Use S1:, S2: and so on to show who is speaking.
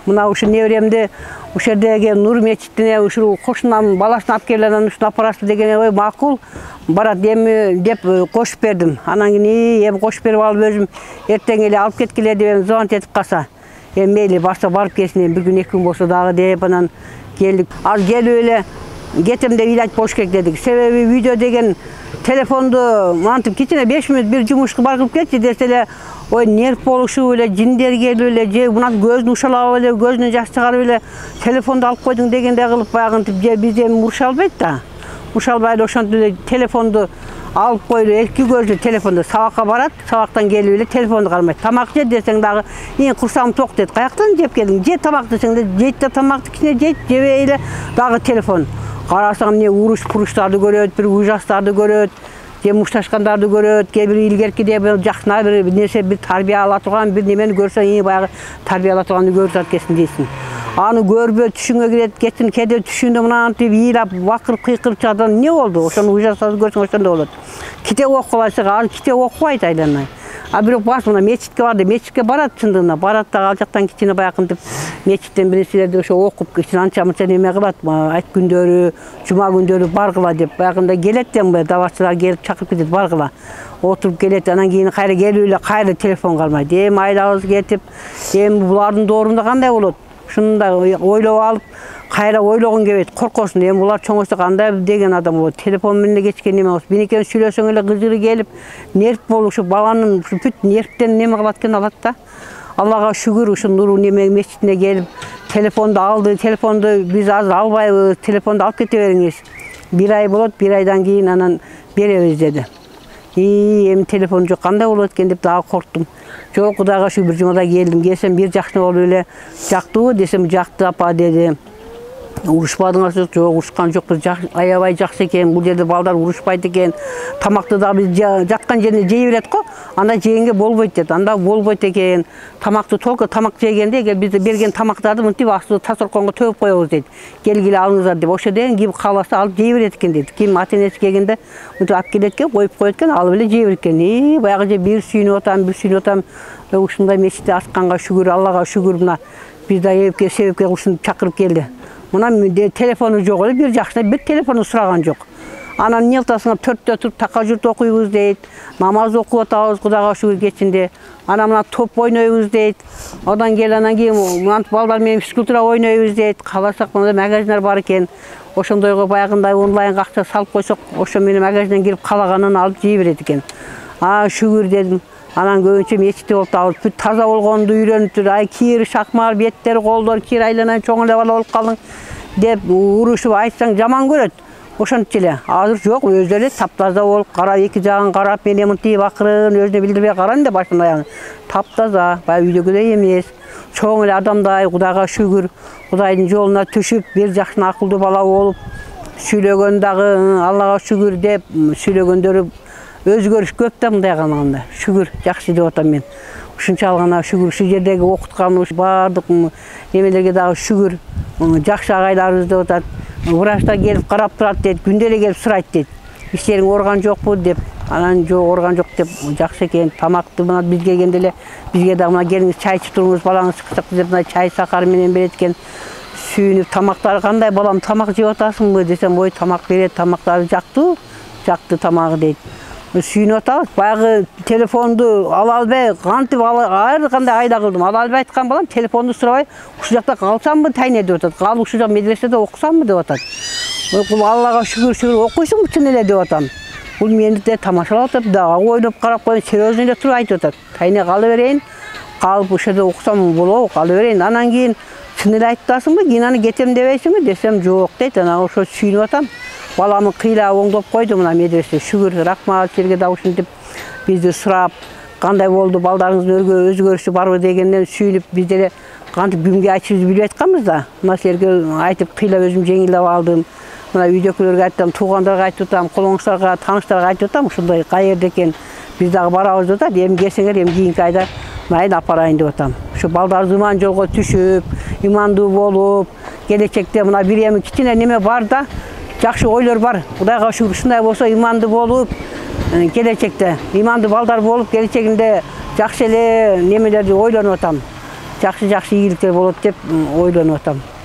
S1: Mına uşu nevремди ошол жердеги Нур мечитине ушул кошунан баласын алып келген ушуну апарасыз деген ой макул барат эми деп кошуп бердим. Анан кийин эми кошуп берип алып өзүм эртең эле алып кеткиле деп звонок этип калса. Эми мейли барса барып келсин, бир күн эки күн болсо дагы деп анан келдик. Ал келип эле кетем деп илать болуш керек дедик. Себеби видео деген телефонду мантип кичине 5 мүнөт бир жумушка бар кылып кетчи десе эле ой нерв болушу эле жиндер келип эле же мына көзүн ушалап эле көзүнөн жаш чыгарып эле телефонду алып койдуң дегендей кылып баягынтип же биз эми уруша албайт да. Уруша албай эле ошентип эле телефонду алып койду, эки көзлүү телефонду сабакка барат, сабактан келип эле телефонду кармайт. Тамак же десең дагы курсагым ток дейт. Каяктан жеп келдиң? Же тамак десең да жейт да тамакты кичине жейт, жебей эле дагы телефон. Карасаң эмне уруш-пуруштарды көрөт, бир ужастарды көрөт, же мушташкандарды көрөт, кээ бир илгеркиде жакшына бир нерсе бир тарбия ала турган бир немени көрсөң, баягы тарбия ала турганды көрүп атат экенсиң дейсиң. Аны көрбөй түшүңө кирет, кетин кеде түшүндө мынантип ыйлап, бакырып кыйкырып чыгат. Не болду? Ошону ужастарды көрсөң ошондой болот. Китеп окугайлайсың, ал китеп окубайт айланай. А бирок бас мына мечитке барды, мечитке барат чындыгында, барат да ал жактан кичине баягынтип мечиттен бир нерселерди ошо окуп кичине анча-мынча неме кылат, айт күндөрү, жума күндөрү баргыла деп баягында келет да давачылар келип чакырып кетет баргыла. Отуруп келет, анан кийин кайра келип эле кайра телефон калмайт. Эми айлабыз кетип, эми булардын доорунда кандай болот? Шунда ойлоп алып, кайра ойлогон келбейт, коркосуң. Эми булар чоңойсо кандай деген адам болот. Телефон менен кечкен неме болот. Бинекен сүйлөсөң эле кыжыры келип, нерв болуп, ушу баланын бүт нервтен неме кылат экен алат да. Аллага шүгүр ушу Нуру неме мечитине келип, телефонду алды. Телефонду биз азыр албайбыз, телефонду алып кете бериңиз. Бир ай болот, бир айдан кийин анан беребиз деди. Эми телефон жок, кандай болот экен деп дагы корктум. Жок, Кудайга шүгүр, бир жумада келдим. Келсем бир жакшы болуп эле жактыбы десем, жакты апа деди. Урушпадыңарбы? Жок, урушкан жокпуз. Аябай жакшы экен. Бул жерде балдар урушпайт экен. Тамакты да биз жаткан жеринде жей берет го. Анда жегенге болбойт деди. Анда болбойт экен. Тамакты толку тамак жегенде эгер биз берген тамактарды мынтип астына тасорконго төгүп коебуз дейт. Келгиле алыңыздар деп. Ошо деген ким кааласа алып жей берет экен дейт. Ким ата-энеси келгенде мынтип алып келет экен, коюп коет экен, алып эле жей берет экен. Баягы же бир сүйүнүп атам, бир сүйүнүп атам. Ушундай мечитте ачканга шүгүр, Аллага шүгүр. Мына биз да эпке себепке ушинтип чакырып келди. Мына телефону жок эле, бир жакшына бир телефону сураган жок. Анан нелтасыңа 4-тө туруп така журт окуйбуз дейт. Намаз окуп атабыз, Кудайга шүгүр кечинде. Анан мына топ ойнойбуз дейт. Одан анан кийин мынтип балдар менен физкультура ойнойбуз дейт. Кааласак мына магазиндер бар экен. Ошондойго баягындай онлайн акча салып койсок, ошо менен магазинден кирип каалаганын алып жей берет экен. Шүгүр дедим. Анан көбүнчө мечитте болуп табыз, бүт таза болгонду үйрөнүптүр. Кийир шакмар, беттер, колдор кийир айланайын чоң эле бала болуп калдың деп урушуп айтсаң жаман көрөт. Ошентип эле. Азыр жок, өзү эле таптаза болуп, карап эки жагын карап, мен мынтип акырын өзүнө билдирбей карайм да башын аягын. Таптаза, баягы үйдөгүдөй эмес. Чоң эле адамдай, Кудайга шүгүр, Кудайдын жолуна түшүп, бир жакшына акылдуу бала болуп, сүйлөгөн дагы Аллага шүгүр деп сүйлөгөндөрү өзгөрүш көп да мындай кылганда. Шүгүр, жакшы деп атам мен. Ушунчалык гана шүгүр, ушу жердеги окуткан баардык немелерге дагы шүгүр. Жакшы агайларыбыз деп атат. Врачтар келип карап турат дейт, күндө эле келип сурайт дейт. Иштериң орган жокпу деп. Анан жок, орган жок деп жакшы экен. Тамакты мына биз келгенде эле бизге дагы мына келиңиз чай ичип туруңуз, балаңыз чыксак деп мына чай сакар менен берет экен. Сүйүнүп тамактары кандай балам, тамак жеп атасыңбы десем, ой тамак берет, тамактары жактуу, жакты тамагы дейт. Сүйүнүп атабыз. Баягы телефонду ала албай, кантип ар кандай айла кылдым. Ала албай айткан балам телефонду сурабай, ушу жакта калсамбы тайне деп атат. Калып ушу жак медреседе окусамбы деп атат. Бул Аллага шүгүр, окуйсуңбу чын эле деп атам. Бул мени де тамашалап атат, дагы ойлоп карап коюп, серьезно эле туруп айтып атат. Тайне кала берейин, калып ушул жерде окусам болобу, кала берейин. Анан кийин чын эле айтасыңбы, кийин аны кетем дебейсиңби десем, жок дейт. Анан ошо сүйүнүп атам. Баламы кыйлап оңдоп койду мына медресе. Шүгүр, рахмат силерге да ушинтип бизди сурап, кандай болду, балдарыңыздын өзгөрүшү барбы дегенден сүйүнүп, биз деле кантип кимге айтышыбызды билбей атканбыз да. Мына силерге айтып кыйлап өзүм жеңилдеп алдым. Мына үйдөгүлөргө айттым, туугандарга айтып атам, колоңуштарга, тааныштарга айтып атам, ушундай каерде экен. Биз дагы барабыз деп атат. Эми келсеңер, эми кийинки айда майын апарайын деп атам. Ушу балдар иман жолго түшүп, имандуу болуп, келечекте мына бир эми кичине неме бар да. Жакшы ойлор бар. Кудайга шүгүр, ушундай болсо имандуу болуп, келечекте имандуу балдар болуп, келечегинде жакшы эле немелерди ойлонуп атам. жакшы ийгиликтер болот деп ойлонуп атам.